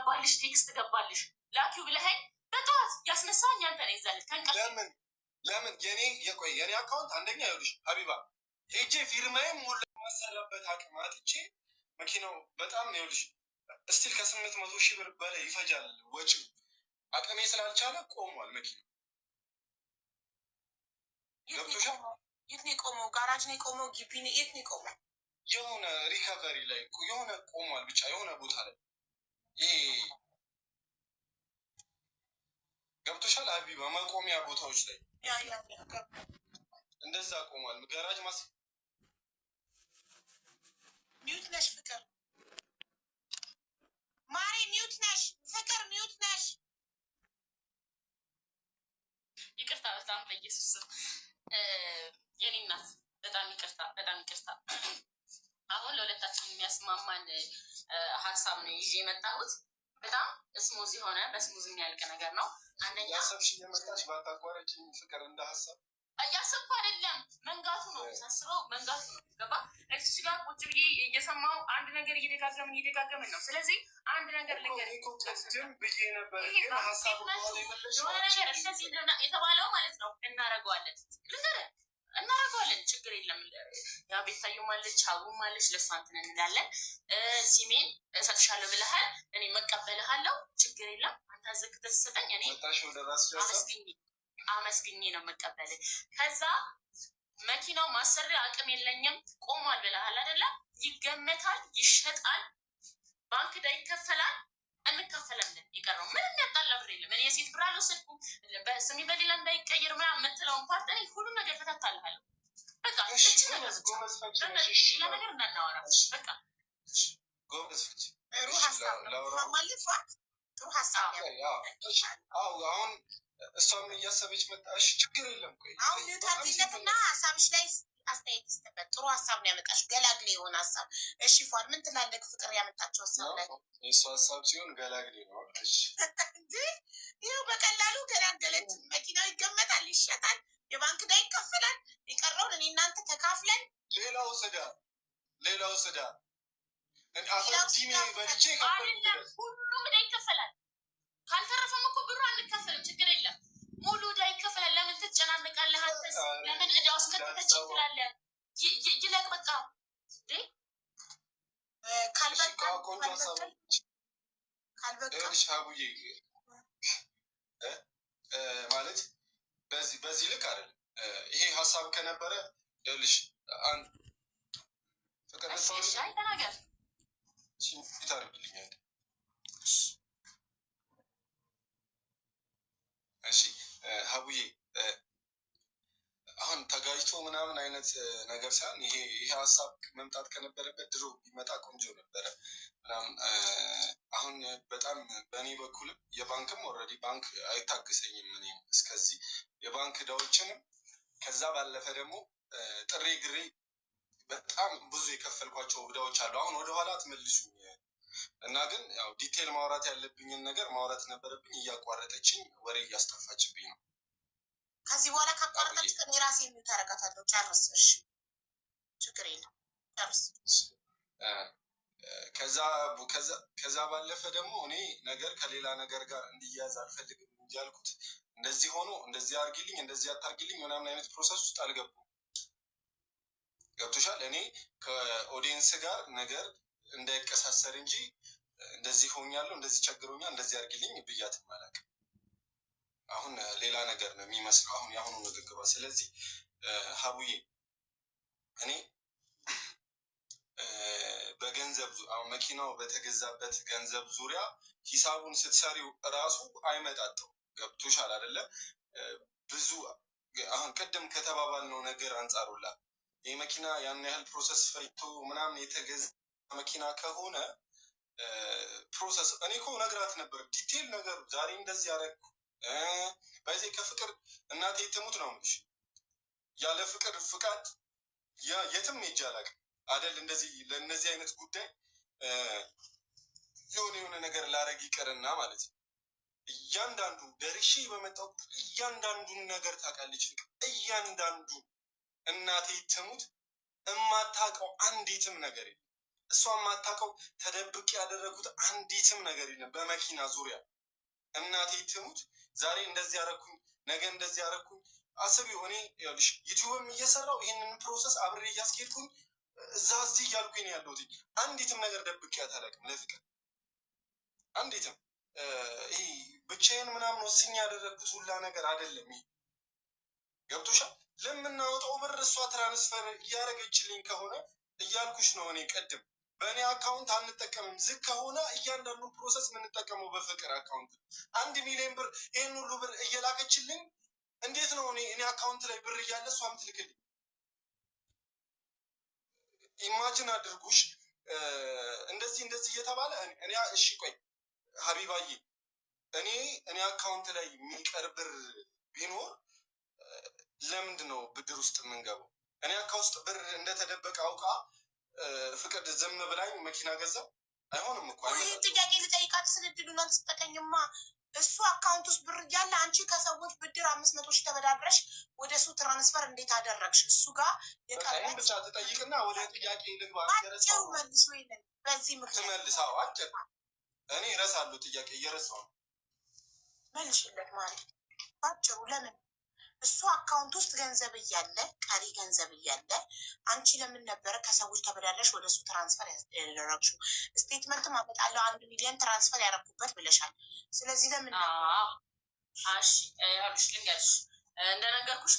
ገባልሽ ቴክስት ገባልሽ ላኪው ብለኸኝ በጠዋት ያስነሳኝ አንተ ነህ። ይዛል ከንቀፍ ለምን የኔ አካውንት አንደኛ ይኸውልሽ ሀቢባ ሄጄ ፊርማዬን ሞላ ማሰራበት አቅም አጥቼ መኪናው በጣም ነው ይኸውልሽ እስቲል ከ800,000 ብር በላይ ይፈጃል ወጪው። አቅሜ ስላልቻለ ቆሟል መኪናው። የት ነው የቆመው? ጋራጅ ነው የቆመው? ግቢ ነው? የት ነው የቆመው? የሆነ ሪካቨሪ ላይ የሆነ ቆሟል ብቻ የሆነ ቦታ ላይ ይሄ ገብቶሻል ሀቢባ መቆሚያ ቦታዎች ላይ እንደዛ ቆሟል። ጋራጅ ሚውት ነሽ ፍቅር ማሪ ሚውት ነሽ ፍቅር ሚውት ነሽ። ይቅርታ በጣም በኢየሱስ የኔ እናት በጣም ይቅርታ በጣም ይቅርታ። አሁን ለሁለታችን የሚያስማማን ሀሳብ ነው ይዤ የመጣሁት። በጣም ስሙዝ የሆነ በስሙዝ የሚያልቅ ነገር ነው። አንደኛ ያሰብሽ የመጣሽ ባታቋረጭ ፍቅር እንደ ሀሳብ እያሰብኩ አይደለም መንጋቱ ነው ሳስበው መንጋቱ ነው ገባ። እዚህ ጋር ቁጭ ብዬ እየሰማሁ አንድ ነገር እየደጋገምን ነው። ስለዚህ አንድ ነገር ልንገር ብዬ ነበር ግን ሀሳቡ የሆነ ነገር እንደዚህ የተባለው ማለት ነው እናረገዋለን እናረገዋለን ችግር የለም። ያ ቤታየው ማለች ሀቡም ማለች ለእሷ እንትን እንላለን። ሲሜን እሰጥሻለሁ ብለሃል እኔ መቀበልሃለሁ ችግር የለም። አንተ አዘግተህ ስትሰጠኝ እኔ አመስግኜ ነው መቀበል። ከዛ መኪናው ማሰሪያ አቅም የለኝም ቆሟል ብለሃል አይደለ? ይገመታል፣ ይሸጣል፣ ባንክ ዳ ይከፈላል፣ እንካፈላለን። የቀረው ምንም ያጣላ ብር የለም። እኔ የሴት ብር አልወሰድኩም በስሜ በሌላ እንዳይቀይር ምናምን የምትለውን ፓርት እኔ ሁሉ ነገር ተታታልሃለሁ። በቃ እቺ ነገር ሌላ ነገር እንዳናወራ በቃ ጥሩ ሀሳብ ነው ማለት ጥሩ ሀሳብ ነው። አሁን እሷም እያሰበች መጣሽ ችግር የለም። ቆይ አሁን ታርጊነትና ሀሳብሽ ላይ አስተያየት ይስተበት። ጥሩ ሀሳብ ነው ያመጣሽ ገላግሌ የሆነ ሀሳብ። እሺ ፏል ምን ትላለህ? ፍቅር ያመጣችው ሀሳብ ላይ የእሷ ሀሳብ ሲሆን ገላግሌ ነው እንጂ ይኸው በቀላሉ ገላገለች። መኪናው ይገመታል፣ ይሸጣል፣ የባንክ ዕዳ ይከፈላል። የቀረውን እኔ እናንተ ተካፍለን ሌላው ስዳ አፈቲኒ በልቼ ሁሉም ዕዳ ይከፈላል። ካልተረፈም እኮ ብሩ አንከፈልም ችግር የለም። ሙሉ ዕዳ ይከፈላል። ለምን ትጨናነቃለህ? አንተስ ለምን ዕዳ ውስጥ ከተተችኝ ትላለህ? ይለቅ በቃ ካልበቃ ሀቡዬ ማለት በዚህ ልክ አይደለም። ይሄ ሀሳብ ከነበረ ይኸውልሽ አንድ ፍቅር ተናገር ፊት አድርግልኛል። እሺ ሀቡዬ አሁን ተጋጅቶ ምናምን አይነት ነገር ሳይሆን ይሄ ሀሳብ መምጣት ከነበረበት ድሮ ቢመጣ ቆንጆ ነበረ ምናምን። አሁን በጣም በእኔ በኩልም የባንክም ኦልሬዲ ባንክ አይታግሰኝም። እኔ እስከዚህ የባንክ ዕዳዎችንም ከዛ ባለፈ ደግሞ ጥሬ ግሬ በጣም ብዙ የከፈልኳቸው ዕዳዎች አሉ። አሁን ወደኋላ ትመልሱኝ እና ግን ያው ዲቴል ማውራት ያለብኝን ነገር ማውራት ነበረብኝ። እያቋረጠችኝ ወሬ እያስጠፋችብኝ ነው። ከዚህ በኋላ ካቋረጠች ቀን የራሴ የሚውት አረጋታለሁ። ጨርስ እሺ፣ ችግር የለም ጨርስ። ከዛ ባለፈ ደግሞ እኔ ነገር ከሌላ ነገር ጋር እንዲያዝ አልፈልግም እንጂ ያልኩት እንደዚህ ሆኖ እንደዚህ አርጊልኝ እንደዚህ አታርጊልኝ ምናምን አይነት ፕሮሰስ ውስጥ አልገቡም። ገብቶሻል? እኔ ከኦዲየንስ ጋር ነገር እንዳይቀሳሰር እንጂ እንደዚህ ሆኛለሁ እንደዚህ ቸግሮኛል እንደዚህ አርጊልኝ ብያት ማላቅ። አሁን ሌላ ነገር ነው የሚመስለው አሁን የአሁኑ ንግግሯ። ስለዚህ ሀቡዬ እኔ በገንዘብ አሁን መኪናው በተገዛበት ገንዘብ ዙሪያ ሂሳቡን ስትሰሪው እራሱ አይመጣጠው። ገብቶሻል አይደለ? ብዙ አሁን ቅድም ከተባባልነው ነገር አንጻሩላ ይህ መኪና ያን ያህል ፕሮሰስ ፈይቶ ምናምን የተገዛ መኪና ከሆነ ፕሮሰስ እኔ እኮ ነግራት ነበር ዲቴል ነገሩ። ዛሬ እንደዚህ ያደረግኩ በዚህ ከፍቅር እናቴ ትሙት ነው የምልሽ። ያለ ፍቅር ፍቃድ የትም ሄጄ አላውቅም አይደል? እንደዚህ ለእነዚህ አይነት ጉዳይ የሆነ ነገር ላረግ ይቀርና ማለት ነው። እያንዳንዱ ደርሼ በመጣው እያንዳንዱን ነገር ታውቃለች ፍቅር። እያንዳንዱ እናቴ ትሙት እማታውቀው አንዲትም ነገር የለም። እሷ የማታውቀው ተደብቅ ያደረጉት አንዲትም ነገር የለም በመኪና ዙሪያ። እናቴ ትሙት ዛሬ እንደዚህ ያረኩኝ ነገ እንደዚህ ያረኩኝ አስቢው። እኔ ይኸውልሽ ዩቲዩብም እየሰራው ይህንን ፕሮሰስ አብሬ እያስኬድኩኝ እዛ እዚህ እያልኩኝ ነው ያለሁት። አንዲትም ነገር ደብቄያት አላውቅም ለፍቅር አንዲትም። ይህ ብቻዬን ምናምን ወስኜ ያደረግኩት ሁላ ነገር አይደለም። ይሄ ገብቶሻል? ለምናወጣው ብር እሷ ትራንስፈር እያደረገችልኝ ከሆነ እያልኩሽ ነው። እኔ ቅድም በእኔ አካውንት አንጠቀምም። ዝግ ከሆነ እያንዳንዱ ፕሮሰስ የምንጠቀመው በፍቅር አካውንት 1 ሚሊዮን ብር ይህን ሁሉ ብር እየላከችልኝ እንዴት ነው እኔ አካውንት ላይ ብር እያለ እሷ የምትልክልኝ? ኢማጅን አድርጉሽ እንደዚህ እየተባለ እኔ እሺ ቆይ ሀቢባዬ እኔ አካውንት ላይ የሚቀር ብር ቢኖር ለምንድን ነው ብድር ውስጥ የምንገባው? እኔ አካውንት ብር እንደተደበቀ አውቃ ፍቅር ዝም ብላኝ መኪና ገዛ አይሆንም እኮ። ይህ ጥያቄ ልጠይቃት ስንድሉን አንስጠቀኝማ። እሱ አካውንት ውስጥ ብር እያለ አንቺ ከሰዎች ብድር 500 ሺህ ተበዳድረሽ ወደ እሱ ትራንስፈር እንዴት አደረግሽ? እሱ ጋር የቀረን ብቻ ትጠይቅና ወደ ጥያቄ ልግባ። አጭሩ መልስ ወይንም በዚህ ምክንያት ትመልስ። አዎ አጭር እኔ እረሳለሁ ጥያቄ እየረሳሁ ነው። መልሽለት ማለት አጭሩ ለምን እሱ አካውንት ውስጥ ገንዘብ እያለ ቀሪ ገንዘብ እያለ አንቺ ለምን ነበረ ከሰዎች ተበዳድረሽ ወደ እሱ ትራንስፈር ያደረግሽው? ስቴትመንትም አመጣለሁ 1 ሚሊዮን ትራንስፈር ያደረኩበት ብለሻል። ስለዚህ ለምን እሺ ያሉሽ ልንገርሽ፣ እንደነገርኩሽ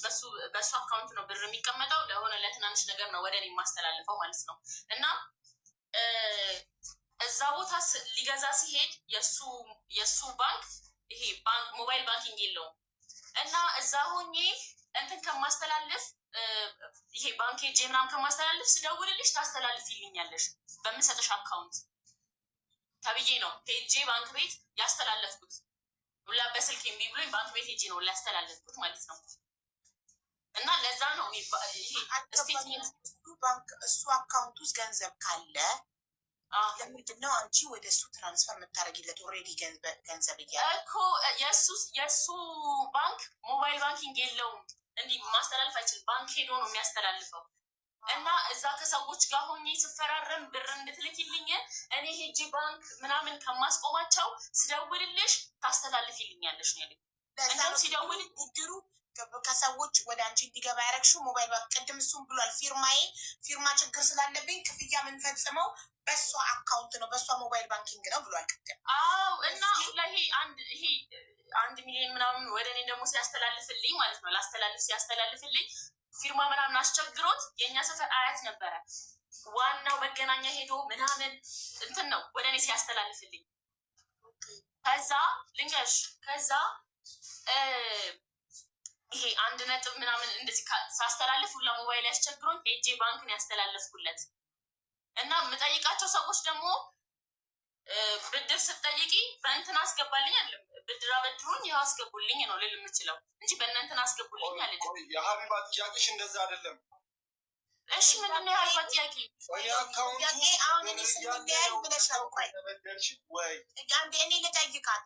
በሱ አካውንት ነው ብር የሚቀመጠው። ለሆነ ለትናንሽ ነገር ነው ወደ እኔ የማስተላልፈው ማለት ነው። እና እዛ ቦታ ሊገዛ ሲሄድ የእሱ ባንክ ይሄ ባንክ ሞባይል ባንኪንግ የለውም እና እዛ ሆኜ እንትን ከማስተላልፍ ይሄ ባንክ ሄጄ ምናምን ከማስተላልፍ ስደውልልሽ ታስተላልፊልኛለሽ በምሰጥሽ አካውንት ተብዬ ነው ሄጄ ባንክ ቤት ያስተላለፍኩት። ሁላ በስልክ እምቢ ብሎኝ ባንክ ቤት ሄጄ ነው ላስተላለፍኩት ማለት ነው። እና ለዛ ነው ይሄ ስቴትመንት እሱ አካውንት ውስጥ ገንዘብ ካለ ለምንድን ነው አንቺ ወደ እሱ ትራንስፈር የምታደርጊለት? ኦልሬዲ ገንዘብ እያለ እኮ የእሱ ባንክ ሞባይል ባንኪንግ የለውም። እንዲህ ማስተላለፍ አይችልም። ባንክ ሄዶ ነው የሚያስተላልፈው። እና እዛ ከሰዎች ጋር ሆኜ ስፈራረም ብር እንድትልኪልኝ እኔ ሄጂ ባንክ ምናምን ከማስቆማቸው ስደውልልሽ ታስተላልፊልኛለሽ ነው ያለኝ። እንደውም ሲደውል ብድሩ ከሰዎች ወደ አንቺ እንዲገባ ያደረግሽው ሞባይል ባንክ ቅድም እሱም ብሏል። ፊርማ ችግር ስላለብኝ ክፍያ የምንፈጽመው በእሷ አካውንት ነው በእሷ ሞባይል ባንኪንግ ነው ብሏል ቅድም። አዎ እና ይሄ 1 ሚሊዮን ምናምን ወደ እኔ ደግሞ ሲያስተላልፍልኝ ማለት ነው ላስተላልፍ ሲያስተላልፍልኝ ፊርማ ምናምን አስቸግሮት የእኛ ሰፈር አያት ነበረ ዋናው መገናኛ ሄዶ ምናምን እንትን ነው ወደ እኔ ሲያስተላልፍልኝ። ከዛ ልንገርሽ ይሄ 1 ነጥብ ምናምን እንደዚህ ሳስተላልፍ ሁላ ሞባይል ያስቸግሮኝ ሄጄ ባንክን ያስተላለፍኩለት። እና የምጠይቃቸው ሰዎች ደግሞ ብድር ስትጠይቂ በእንትን አስገባልኝ አለ ብድር አበድሩኝ ይኸው አስገቡልኝ ነው ልል የምችለው እንጂ በእነንትን አስገቡልኝ አለ። የሀቢባ ጥያቄሽ እንደዛ አይደለም። እሺ ምንድን ነው የሀቢባ ጥያቄ? አሁን እኔ ስንለያይ ብለሽ ነው። ቆይ አንዴ እኔ ልጠይቃት።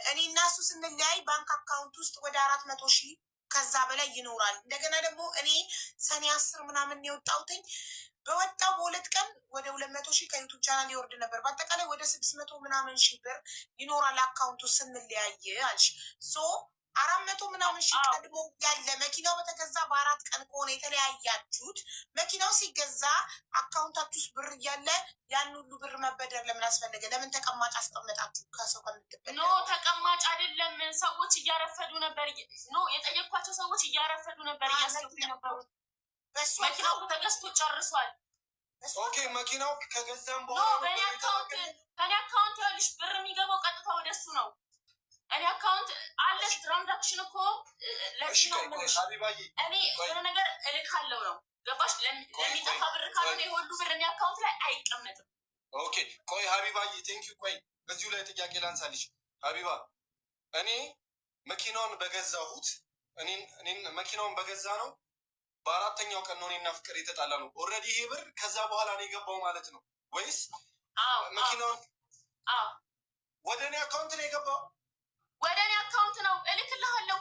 እኔ እና እሱ ስንለያይ ባንክ አካውንት ውስጥ ወደ 400 ሺህ ከዛ በላይ ይኖራል። እንደገና ደግሞ እኔ ሰኔ 10 ምናምን የወጣሁትኝ በወጣው በ2 ቀን ወደ 200 ሺህ ከዩቱብ ቻናል ይወርድ ነበር። በአጠቃላይ ወደ 600 ምናምን ሺህ ብር ይኖራል አካውንቱ ስንለያየ አልሽ። 400 ምናምን ሺህ ቀድሞ ያለ መኪናው በተገዛ በ4 ቀን ከሆነ የተለያያችሁት መኪናው ሲገዛ አካውንታችሁ ውስጥ ብር እያለ ያን ሁሉ ብር መበደር ለምን አስፈለገ? ለምን ተቀማጭ አስቀመጣችሁ? ከሰው ከምትበደር ኖ ተቀማጭ አይደለም። ሰዎች እያረፈዱ ነበር። ኖ የጠየኳቸው ሰዎች እያረፈዱ ነበር እያስገቡ ነበሩ። መኪናው ተገዝቶ ጨርሷል። ኦኬ መኪናው ከገዛም በኋላ በእኔ አካውንት ያልሽ ብር የሚገባው ቀጥታ ወደሱ ነው። እኔ አካውንት አለሽ ትራንዛክሽን እኮ ለዚህ ነው እኔ የሆነ ነገር እልካለው ነው ገባሽ? ለሚጠፋ ብር ካልሆነ የሁሉ ብር እኔ አካውንት ላይ አይቀመጥም። ኦኬ ቆይ ሀቢባዬ ቴንኪዩ። ቆይ በዚሁ ላይ ጥያቄ ላንሳልሽ ሀቢባ። እኔ መኪናውን በገዛሁት መኪናውን በገዛ ነው በ4ኛው ቀን ነው እኔና ፍቅር የተጣላ ነው። ኦልሬዲ ይሄ ብር ከዛ በኋላ ነው የገባው ማለት ነው ወይስ መኪናውን ወደ እኔ አካውንት ነው የገባው? ወደ እኔ አካውንት ነው እልክልሃለሁ።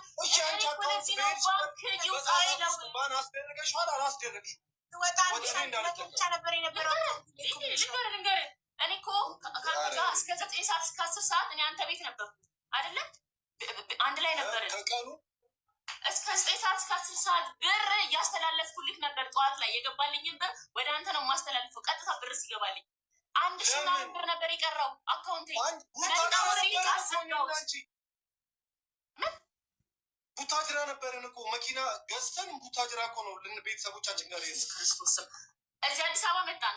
ባን አስደረገሽዋል አላስደረግሽም? ትወጣ ብቻ ነበር የነበረው። ልንገር እኔ እኮ ከአንተ ጋር እስከ 9 ሰዓት እስከ 10 ሰዓት እኔ አንተ ቤት ነበርኩ አይደለም? አንድ ላይ ነበርን እስከ 9 ሰዓት እስከ 10 ሰዓት ብር እያስተላለፍኩልህ ነበር። ጠዋት ላይ የገባልኝን ብር ወደ አንተ ነው የማስተላልፈው። ቀጥታ ብር ሲገባልኝ 1000 ምናምን ብር ነበር የቀረው አካውንቴ። ቡታጅራ ነበርን እኮ መኪና ገዝተን ቡታጅራ እኮ ነው ቤተሰቦቻችን ጋር ክርስቶስ ስም እዚህ አዲስ አበባ መጣን።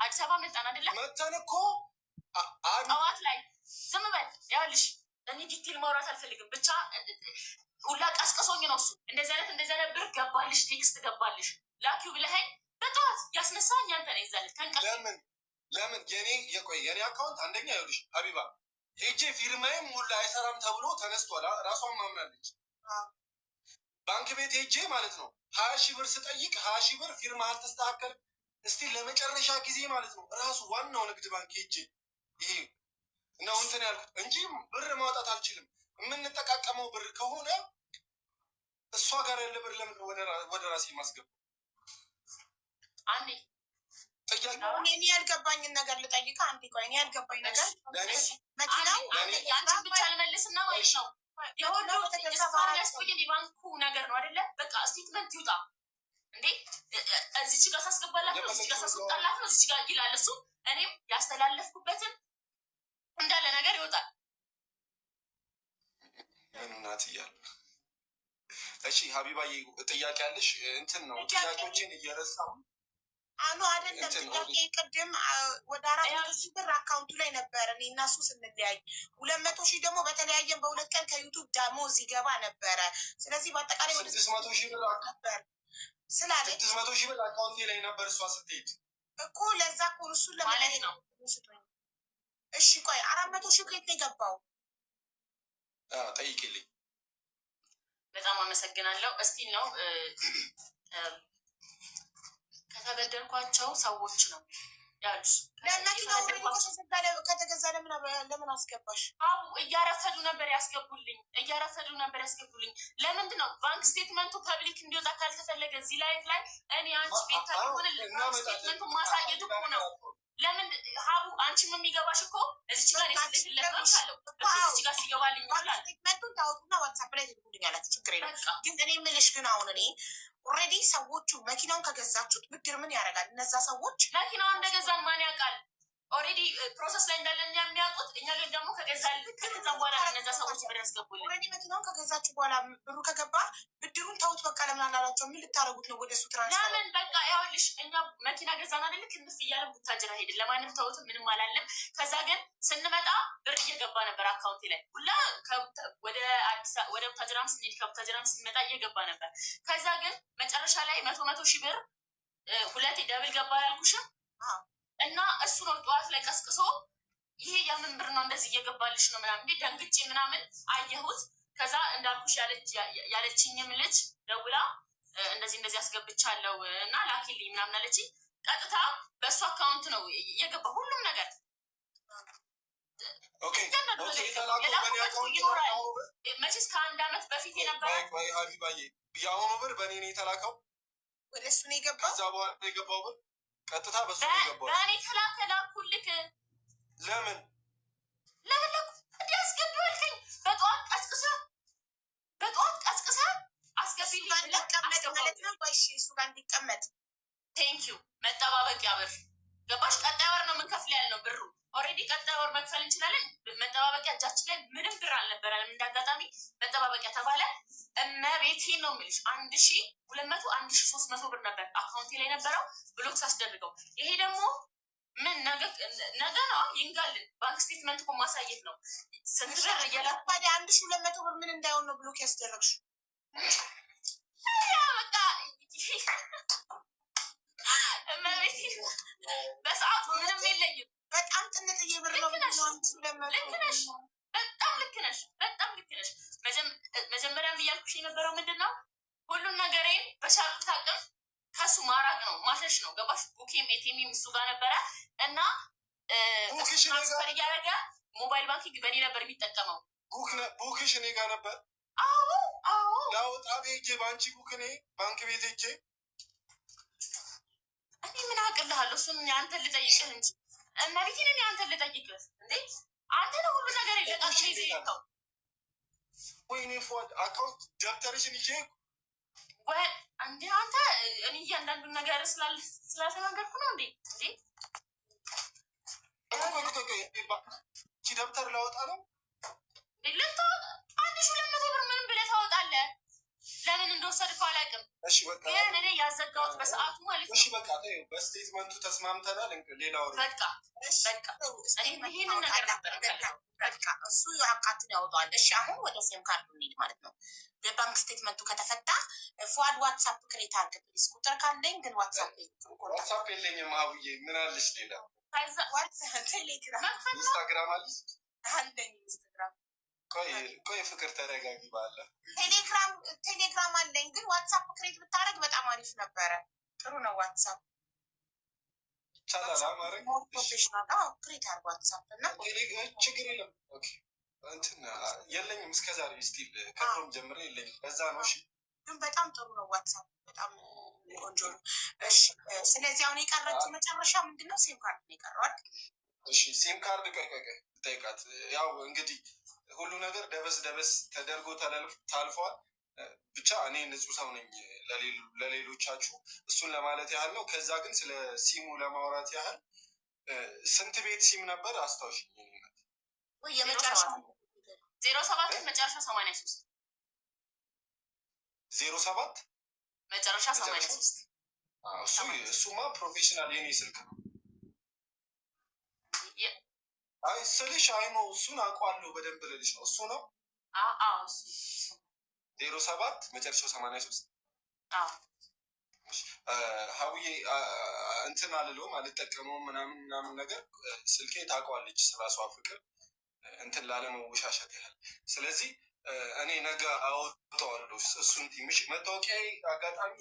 አዲስ አበባ መጣን አይደለም? መጣን እኮ ጠዋት ላይ ዝም በል ያልሽ። እኔ ዲቴል ማውራት አልፈልግም። ብቻ ሁላ ቀስቀሶኝ ነው እሱ። እንደዚህ አይነት ብር ገባልሽ፣ ቴክስት ገባልሽ ላኪው ብለኸኝ በጠዋት ያስነሳኝ አንተ ነህ። ይዛለች ተንቀል ለምን የኔ አካውንት አንደኛ ይኸውልሽ ሀቢባ ሄጄ ፊርማዬም ሁላ አይሰራም ተብሎ ተነስቷል። ራሷን ማምናለች። ባንክ ቤት ሄጄ ማለት ነው 20 ሺህ ብር ስጠይቅ 20 ሺህ ብር ፊርማ አልተስተካከልም። እስቲ ለመጨረሻ ጊዜ ማለት ነው ራሱ ዋናው ንግድ ባንክ ሄጄ ይሄ ነው እንትን ያልኩት እንጂ ብር ማውጣት አልችልም። የምንጠቃቀመው ብር ከሆነ እሷ ጋር ያለ ብር ለምን ወደ ራሴ ማስገባ? አንዴ እኔ ያልገባኝን ነገር ልጠይቅ። አንዴ ቆይ፣ እኔ ያልገባኝ ነገር መኪናው አንቺን ብቻ ልመልስና ማለት ነው የሁሉ ያስቆየን የባንኩ ነገር ነው አይደለ? በቃ ስቴትመንት ይውጣ እንዴ! እዚች ጋር ሳስገባላት ነው፣ እዚች ጋር ሳስወጣላት ነው፣ እዚች ጋር ይላል እሱ። እኔም ያስተላለፍኩበትን እንዳለ ነገር ይወጣል። እናት እያለ እሺ ሀቢባዬ ጥያቄ ያለሽ እንትን ነው ጥያቄዎችን እየረሳሁ አኑ አይደለም ጥያቄ ቅድም ወደ 400 ሺህ ብር አካውንቱ ላይ ነበር እኔ እና እሱ ስንለያይ 200 ሺህ ደግሞ በተለያየን በሁለት ቀን ከዩቱብ ደሞዝ ይገባ ነበረ። ስለዚህ በአጠቃላይ ወደ 600 ሺህ ብር ነበር ስላለኝ 600 ሺህ ብር አካውንቴ ላይ ነበር እሷ ስትሄድ እኮ ለዛ እኮ እሱን ለማለት ነው። እሺ ቆይ 400 ሺህ ከየት ነው የገባው? ጠይቂልኝ። በጣም አመሰግናለሁ። እስቲ ነው ከተበደርኳቸው ሰዎች ነው ያሉሽ። ከተገዛ ለምን አስገባሽ? አዎ እያረፈዱ ነበር ያስገቡልኝ። ለምንድን ነው ባንክ ስቴትመንቱ ፐብሊክ እንዲወጣ ካልተፈለገ እዚህ ላይፍ ላይ እኔ አንቺ ቤት ሆነ ስቴትመንቱ ማሳየቱ እኮ ነው። ለምን ሀቡ አንቺም የሚገባሽ እኮ እዚች ጋር የስልክለት ነው ካለው እዚች ጋር ሲገባልኝ ይላል። ስቴትመንቱን ታወጡና ዋትሳፕ ላይ ትልኩልኛላችሁ፣ ችግር የለም። ግን እኔ የምልሽ ግን አሁን እኔ ኦልሬዲ ሰዎቹ መኪናውን ከገዛችሁት ብድር ምን ያደርጋል? እነዛ ሰዎች መኪናውን እንደገዛን ማን ያውቃል? ኦልሬዲ ፕሮሰስ ላይ እንዳለ የሚያውቁት እኛ ግን ደግሞ ከገዛ በኋላ እነዛ ሰዎች ብር ያስገቡልን። ኦልሬዲ መኪናውን ከገዛችሁ በኋላ ብሩ ከገባ ብድሩን ተውት በቃ። ለምን አላላቸው? ምን ልታደርጉት ነው? ወደ እሱ ትራንስፈር ለምን በቃ ይኸውልሽ፣ እኛ መኪና ገዛን አይደል? ክንፍ እያለን ቡታጅራ ሄድን። ለማንም ተውት ምንም አላለም። ከዛ ግን ስንመጣ ብር እየገባ ነበር አካውንቴ ላይ ሁላ። ወደ ቡታጅራም ስንሄድ ከቡታጅራም ስንመጣ እየገባ ነበር። ከዛ ግን መጨረሻ ላይ 100 ሺህ ብር ሁለቴ ደብል ገባ ያልኩሽም እና እሱ ነው ጠዋት ላይ ቀስቅሶ ይሄ የምን ብር ነው እንደዚህ እየገባልሽ ነው ምናምን እንዴ ደንግጬ ምናምን አየሁት። ከዛ እንዳልኩሽ ያለችኝም ልጅ ደውላ እንደዚህ አስገብቻለሁ እና ላኪልኝ ምናምን አለችኝ። ቀጥታ በእሱ አካውንት ነው የገባ ሁሉም ነገር። መቼስ ከ1 ዓመት በፊት የነበረ ሀቢባዬ የአሁኑ ብር በእኔ ነው የተላከው፣ ወደ እሱ ነው የገባው። ከዛ በኋላ የገባው ብር ቀጥታ በሱ ነው የገባው። በእኔ ተላኩልክ። ለምን ላኩ እንዲህ አስገቢ አልከኝ። በጠዋት ቀስቅሰ አስገቢልኝ ማለት ነው። ቆይ እሱ ጋር እንዲቀመጥ ቴንኪው። መጠባበቂያ ብር ገባሽ? ቀጣይ ወር ነው የምንከፍል ያልነው ብሩ ኦልሬዲ ቀጣይ ወር መክፈል እንችላለን። መጠባበቂያ እጃችን ላይ ምንም ብር አልነበረንም። እንዳጋጣሚ መጠባበቂያ ተባለ። እመቤቴን ነው የምልሽ 1200 1300 ብር ነበር አካውንቴ ላይ ነበረው ብሎክ ሳስደርገው። ይሄ ደግሞ ምን ነገ ነው ይንጋልን። ባንክ ስቴትመንት እኮ ማሳየት ነው። ስንት ብር እያላኩ 1200 ብር ምን እንዳይሆን ነው ብሎክ ያስደረግሽ? በቃ እመቤቴ በሰዓቱ ምንም የለኝም። በጣም ጥንጥዬ ብር ነው። በጣም ልክ ነሽ። መጀመሪያም እያልኩሽ የነበረው ምንድን ነው ሁሉም ነገሬን በቻልኩት አቅም ከሱ ማራቅ ነው፣ ማሸሽ ነው። ገባሽ? ቡኬም ኤቲኤም እሱ ጋር ነበረ እና ትራንስፈር እያደረገ ሞባይል ባንኪንግ በእኔ ነበር የሚጠቀመው። ቡክሽ እኔ ጋር ነበር። አዎ ላውጣ ሄጄ በአንቺ ቡክ እኔ ባንክ ቤት ሄጄ እኔ ምን አቅልሃለሁ? እሱን አንተን ልጠይቅህ እንጂ እመቤቴን እኔ አንተን ልጠይቅህ እንዴ? አንተ ነው ሁሉ ነገር የለቃሽ ይዘው ወይኔ ፏድ አካውንት ደብተርሽን ይዤ ወይ እንዴ አንተ እኔ እያንዳንዱን ነገር ስላልተናገርኩ ነው እንዴ? ደብተር ላወጣ ነው ልታወጣ 1200 ብር ምንም ብለህ ታወጣለህ? ለምን እንደወሰድከው አላውቅም። እሺ በቃ ግን እኔ ያዘጋሁት በሰዓቱ ማለት ነው። እሺ በቃ በስቴትመንቱ ተስማምተናል። ሌላው በቃ ይሄንን ነገር ነበር በቃ እሱ አካትን ያወጣዋል። እሺ አሁን ወደ ሴም ካርዱ እንሂድ ማለት ነው። በባንክ ስቴትመንቱ ከተፈታ ፏድ ዋትሳፕ ክሬት አድርግ ፕሊዝ። ቁጥር ካለኝ ግን ዋትሳፕ የለኝም። አብዬ ምን አለሽ? ሌላ ቴሌግራም ኢንስታግራም አለሽ? አለኝ ኢንስታግራም። ቆይ ፍቅር ተረጋጊ። ባለ ቴሌግራም አለኝ ግን ዋትሳፕ ክሬት ብታደርግ በጣም አሪፍ ነበረ። ጥሩ ነው ዋትሳፕ ቻላላ ማድረግ ፕሮፌሽናል ክሬት አድርግ ዋትሳፕ እና ችግር የለም። እንትን የለኝም እስከዛሬ ስቲል ከድሮም ጀምሬ የለኝም። በዛ ነው። እሺ ግን በጣም ጥሩ ነው ዋትሳፕ በጣም ቆንጆ ነው። እሺ ስለዚህ አሁን የቀረችው መጨረሻ ምንድን ነው? ሴም ካርድ ነው የቀረዋል። እሺ ሴም ካርድ ቆይ ጠይቃት። ያው እንግዲህ ሁሉ ነገር ደበስ ተደርጎ ታልፏል። ብቻ እኔ ንጹህ ሰው ነኝ ለሌሎቻችሁ እሱን ለማለት ያህል ነው። ከዛ ግን ስለ ሲሙ ለማውራት ያህል ስንት ቤት ሲም ነበር አስታውሽ? ወይ የመጨረሻ 07 መጨረሻ 83 07 መጨረሻ 83 እሱማ ፕሮፌሽናል የኔ ስልክ ነው። አይ ስልሽ አይኖ እሱን አውቀዋለሁ በደንብ ልልሽ ነው። እሱ ነው 07 መጨረሻው 83 ሀቡዬ እንትን አልለውም አልጠቀመውም ምናምን ነገር ስልኬ ታውቀዋለች ስራሷ ፍቅር እንትን ላለመወሻሸት ያህል። ስለዚህ እኔ ነገ አወጣዋለሁ እሱን ትንሽ መታወቂያዬ አጋጣሚ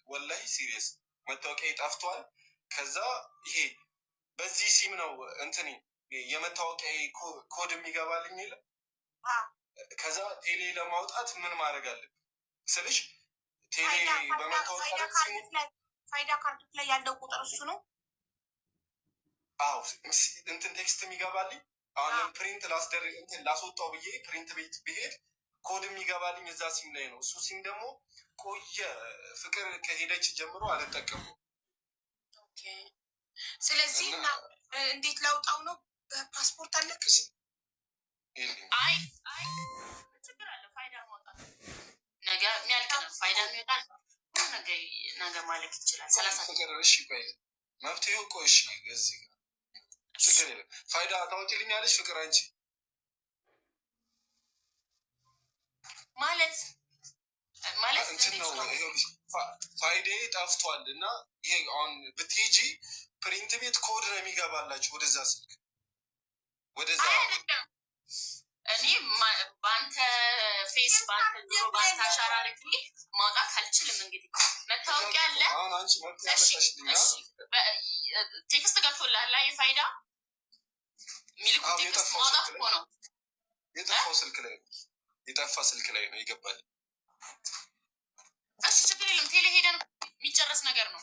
ወላሂ ሲሪየስ መታወቂያዬ ጠፍቷል። ከዛ ይሄ በዚህ ሲም ነው እንትን የመታወቂያዬ ኮድ የሚገባልኝ የለ። ከዛ ቴሌ ለማውጣት ምን ማድረግ አለብን ስልሽ ቴሌ በመታወቂያ ፋይዳ ካርድ ላይ ያለው ቁጥር እሱ ነው። አዎ እንትን ቴክስት የሚገባልኝ አሁን ፕሪንት ላስደርግ እንትን ላስወጣው ብዬ ፕሪንት ቤት ብሄድ ኮድ የሚገባልኝ እዛ ሲም ላይ ነው። እሱ ሲም ደግሞ ቆየ ፍቅር ከሄደች ጀምሮ አልጠቀሙም። ስለዚህ እንዴት ላውጣው ነው? ፓስፖርት አለክ? አይ ችግር አለ። ፋይዳ ማውጣት ነገ የሚያልቅ ፋይዳ የሚወጣል ነገ ማለት ይችላል። 30 ፍቅር እሺ ቆይ መፍትሄው ቆይ እሺ እዚህ ችግር የለም። ፋይዳ ታወጪልኛለሽ ፍቅር አንቺ ማለት እንትን ነው ፋይዴ ጠፍቷል እና ይሄ አሁን ብትሄጂ ፕሪንት ቤት ኮድ ነው የሚገባላችሁ ወደዛ ስልክ ወደዛ እኔ በአንተ ፌስ በአንተ ጆሮ በአንተ አሻራ ልክልኝ ማውጣት አልችልም። እንግዲህ መታወቂያ አለ። አሁን አንቺ ቴክስት ገብቶልሃል የፋይዳ የሚልኩት ቴክስት ማውጣት እኮ ነው። የጠፋው ስልክ ላይ ነው የጠፋ ስልክ ላይ ነው ይገባል። እሺ ችግር የለም። ቴሌ ሄደን የሚጨረስ ነገር ነው።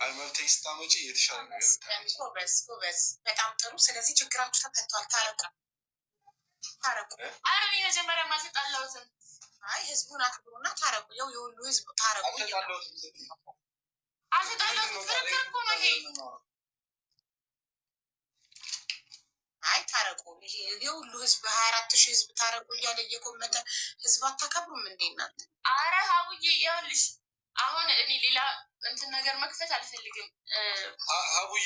አይ መብቴ ስታመጪ የተሻለ ነገር ጎበዝ በጣም ጥሩ። ስለዚህ ችግራችሁ ተፈቷል። ታረቁ። አረ እኔ መጀመሪያ አልተጣላሁትም። አይ ህዝቡን አክብሩና ታረቁ። ያው የሁሉ ህዝብ ታረቁ። አልተጣላሁትም። ክርክር እኮ ነው ይሄ። አይ ታረቁ። ይሄ የሁሉ ህዝብ 24,000 ህዝብ ታረቁ እያለ እየኮመተ ህዝብ አታከብሩም እንዴ እናንተ? አረ ሀቡዬ ይኸውልሽ አሁን እኔ ሌላ እንትን ነገር መክፈት አልፈልግም። ሀቡዬ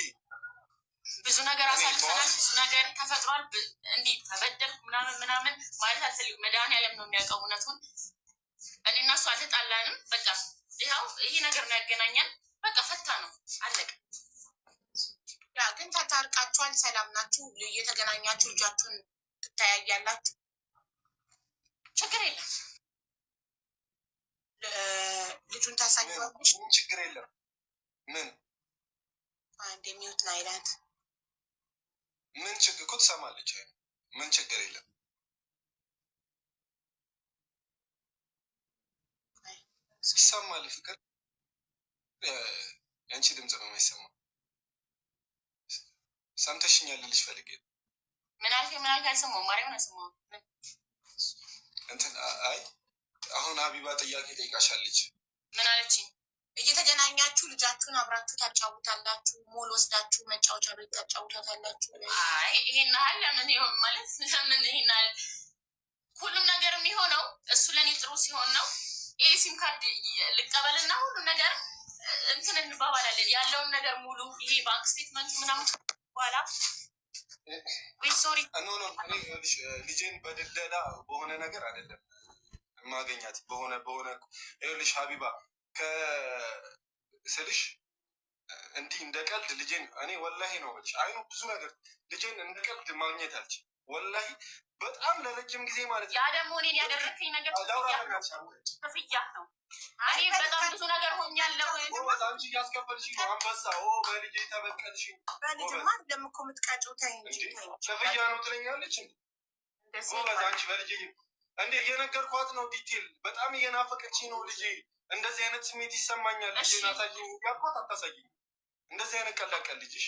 ብዙ ነገር አሳልፈናል። ብዙ ነገር ተፈጥሯል። እንዲህ ተበደልኩ ምናምን ማለት አልፈልግም። መድኃኒዓለም ነው የሚያውቀው እውነቱን። እኔ እና እሱ አልተጣላንም። በቃ ይኸው ይሄ ነገር ነው ያገናኛል። በቃ ፈታ ነው አለቀ። ያ ግን ተታርቃችኋል። ሰላም ናችሁ። እየተገናኛችሁ ልጃችሁን ትተያያላችሁ። ችግር የለም። ልጁን ታሳይዋለሽ። ችግር የለም። ምን አንድ የሚውት ናይላት ምን ችግር እኮ ትሰማለች። ምን ችግር የለም። ይሰማል ፍቅር? የአንቺ ድምፅ ነው የማይሰማው። ሰምተሽኛል ልልሽ ፈልጌ ነው። ምን አልክ? አልሰማሁም። ማርያምን አልሰማሁም። እንትን አይ አሁን ሀቢባ ጥያቄ ጠይቃሻለች። ምን አለች? እየተገናኛችሁ ልጃችሁን አብራችሁ ታጫውታላችሁ፣ ሞል ወስዳችሁ መጫወቻ ቤት ታጫውታታላችሁ። አይ ይሄን ያህል ለምን ይሆን ማለት ለምን ይሄን ያህል ሁሉም ነገር የሚሆነው እሱ ለእኔ ጥሩ ሲሆን ነው። ይሄ ሲም ካርድ ልቀበልና ሁሉ ነገር እንትን እንባባላለን። ያለውን ነገር ሙሉ ይሄ ባንክ ስቴትመንቱ ምናምን በኋላ ሶሪ ኖ ልጄን በድለላ በሆነ ነገር አይደለም ማገኛት በሆነ ይኸውልሽ ሀቢባ ከስልሽ እንዲህ እንደ ቀልድ ልጄን እኔ ወላሂ ነው ልሽ አይኑ ብዙ ነገር ልጄን እንደ ቀልድ ማግኘት አልች ወላሂ በጣም ለረጅም ጊዜ ማለት ነው። ያ ደግሞ እኔን ያደረግከኝ ነገር ክፍያ ነው። እኔ በጣም ብዙ ነገር ሆኛለሁ። አንቺ እያስከፈልሽ ነው። አንበሳ በልጄ ተበቀልሽ። በልጅማ አይደለም እኮ የምትቀጭው። ተይ እንጂ ክፍያ ነው ትለኛለች። ጎበዝ አንቺ በልጄ እንዴ እየነገርኳት ነው ዲቴል። በጣም እየናፈቀች ነው ልጄ። እንደዚህ አይነት ስሜት ይሰማኛል። ልጄን አሳየኝ ያልኳት አታሳየኝ። እንደዚህ አይነት ቀላቀል ልጅሽ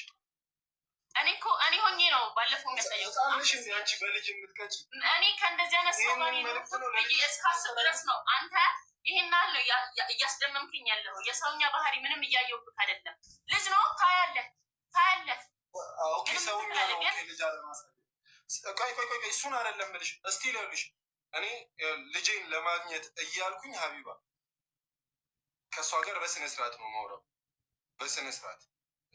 እኔ ሆኜ ነው ባለፈው የሚያሳየው። አንቺ በልጅ የምትቀጭ እኔ ከእንደዚህ አይነት ሰው ጋር እስካስብ ድረስ ነው። አንተ ይሄን አለው እያስደመምክኝ ያለው የሰውኛ ባህሪ ምንም እያየሁብህ አይደለም። ልጅ ነው ታያለህ። ኦኬ ሰውኛ ነው ልጅ አለማሳየት። ቆይ እሱን አይደለም ብልሽ እስቲ ልልሽ እኔ ልጄን ለማግኘት እያልኩኝ ሀቢባ ከእሷ ጋር በስነ ስርዓት ነው ማውራው። በስነ ስርዓት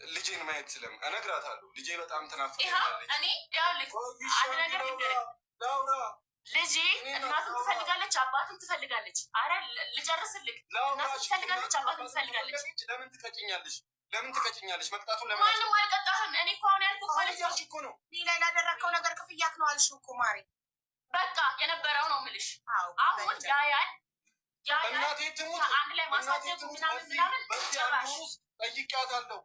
ልጄን ማየት ስለም እነግራታለሁ። ልጄ በጣም ትናፍቀኛለች። እኔ አንድ ነገር ላውራ ልጄ እናትም ትፈልጋለች፣ አባትም ትፈልጋለች። አረ ልጨርስልክ። እናትም ትፈልጋለች፣ አባትም ትፈልጋለች። ለምን ትቀጭኛለች? መቅጣቱ ለምን? ማንም አልቀጣህም። እኔ እኮ አሁን ያልኩህ ማለት እኮ ነው። ሌላ ላደረግከው ነገር ክፍያት ነው አልሽው እኮ ማሪ። በቃ የነበረው ነው የምልሽ። አሁን ያያል እናቴ ትሙት አንድ ላይ ማሳደጉ ምናምን ጭራሽ ጠይቂያታለሁ።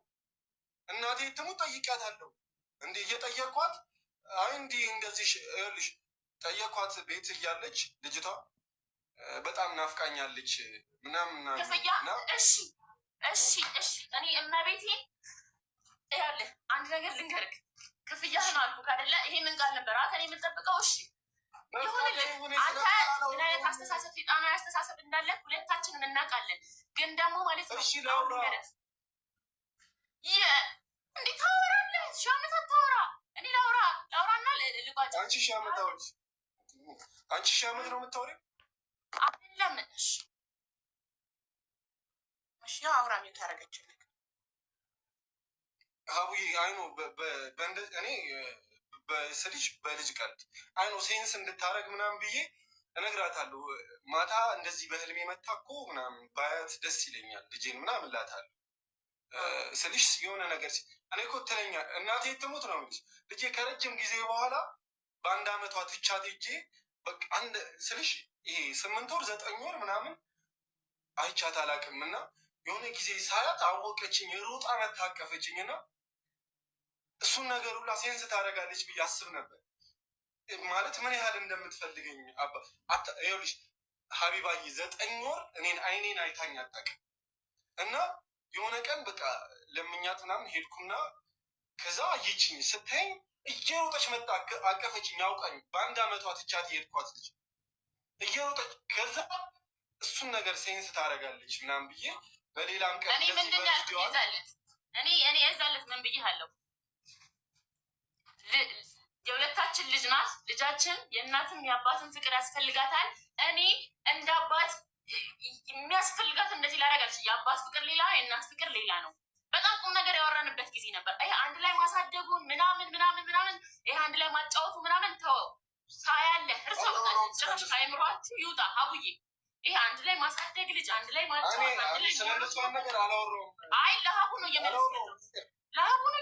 እናቴ ትሙት ጠይቂያታለሁ። እንዲህ እየጠየኳት አይ እንዲህ እንደዚህ ይኸውልሽ ጠየኳት። ቤት እያለች ልጅቷ በጣም ናፍቃኛለች ምናምን ክፍያ። እሺ እኔ እመቤቴ ያለህ አንድ ነገር ልንገርክ። ክፍያ ነው አልኩህ አይደለ? ይሄንን ቃል ነበር ከእኔ የምጠብቀው። እሺ ይሁንልህ። አንተ ምን አይነት አስተሳሰብ ሴጣናዊ አስተሳሰብ እንዳለ ሁለታችንም እናውቃለን። ግን ደግሞ ማለት ነው እንዴት ታወራለህ? ሺህ ዓመት አታወራ። እኔ ላውራና ልቋጭ። አንቺ ሺህ ዓመት አውሪ። አንቺ ሺህ ዓመት ነው የምታወሪው አይደለም? እሺ አውራ ምን ታረገችልህ? ሀቡዬ አይኖ እኔ በስልሽ በልጅ ቀልድ አይኖ ሴንስ እንድታረግ ምናምን ብዬ እነግራታለሁ። ማታ እንደዚህ በህልሜ መታ እኮ ምናምን ባያት ደስ ይለኛል ልጄን ምናምን እላታለሁ። ስልሽ የሆነ ነገር እኔ እኮ ትለኛ እናቴ ትሙት ነው እንጂ ልጄ ከረጅም ጊዜ በኋላ በአንድ አመቷ ትቻት ሄጄ በቃ አንድ ስልሽ ይሄ 8 ወር 9 ወር ምናምን አይቻት አላውቅም። እና የሆነ ጊዜ ሳያት አወቀችኝ፣ ሩጣ መታ አቀፈችኝ። እና እሱን ነገር ሁላ ሴንስ ታደርጋለች ብዬ አስብ ነበር። ማለት ምን ያህል እንደምትፈልገኝ ይኸውልሽ ሀቢባዬ 9 ወር እኔን አይኔን አይታኝ አታውቅም። እና የሆነ ቀን በቃ ለምኛት ምናምን ሄድኩና ከዛ ይችኝ ስታይኝ እየሮጠች መጣ አቀፈችኝ። ያውቃኝ በአንድ አመቷ ትቻት የሄድኳት ልጅ እየሮጠች ከዛ እሱን ነገር ሴንስ ታደርጋለች ምናምን ብዬ በሌላም ቀን እኔ ምንድን ያልኩት ይዛለት እኔ የዛለት ምን ብዬሃለሁ? የሁለታችን ልጅ ናት። ልጃችን የእናትም የአባትን ፍቅር ያስፈልጋታል። እኔ እንደ አባት የሚያስፈልጋት እንደዚህ ላደርጋለች። የአባት ፍቅር ሌላ፣ የእናት ፍቅር ሌላ ነው። በጣም ቁም ነገር ያወራንበት ጊዜ ነበር። ይሄ አንድ ላይ ማሳደጉን ምናምን ይሄ አንድ ላይ ማጫወቱ ምናምን ተወው። ሳያለህ እርሰው ጭራሽ ከአይምሯችሁ ይውጣ። ሀቡዬ ይሄ አንድ ላይ ማሳደግ ልጅ አንድ ላይ ማጫወት አንድ ላይ ነገር አላወራሁም። አይ ለሀቡ ነው እየመለስኩት። ለሀቡ ነው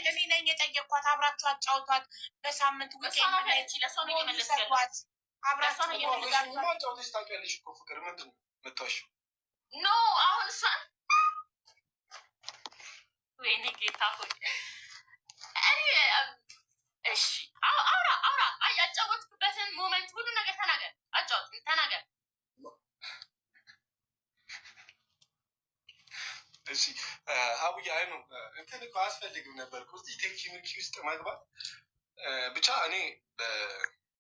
እኔ ነኝ የጠየኳት። አብራችሁ አጫውቷት በሳምንት ዊኬንድ ላይ ለሰው ነው እየመለስኩት። አብራችሁ ነው እየመለስኩት። ማጫወተች ታውቂያለሽ እኮ ፍቅር ምንድን ነው የምታወሺው? ኖ አሁን እሷን ወይኔ ጌታ ሆይ እኔ እሺ አውራ ያጫወትኩበትን ሞመንት ሁሉ ነገር ተናገር። አጫወት ተናገር። እሺ ሀቡዬ አይ ነው እንትን እኮ አያስፈልግም ነበር እዚህ ቴክኒክ ውስጥ መግባት ብቻ እኔ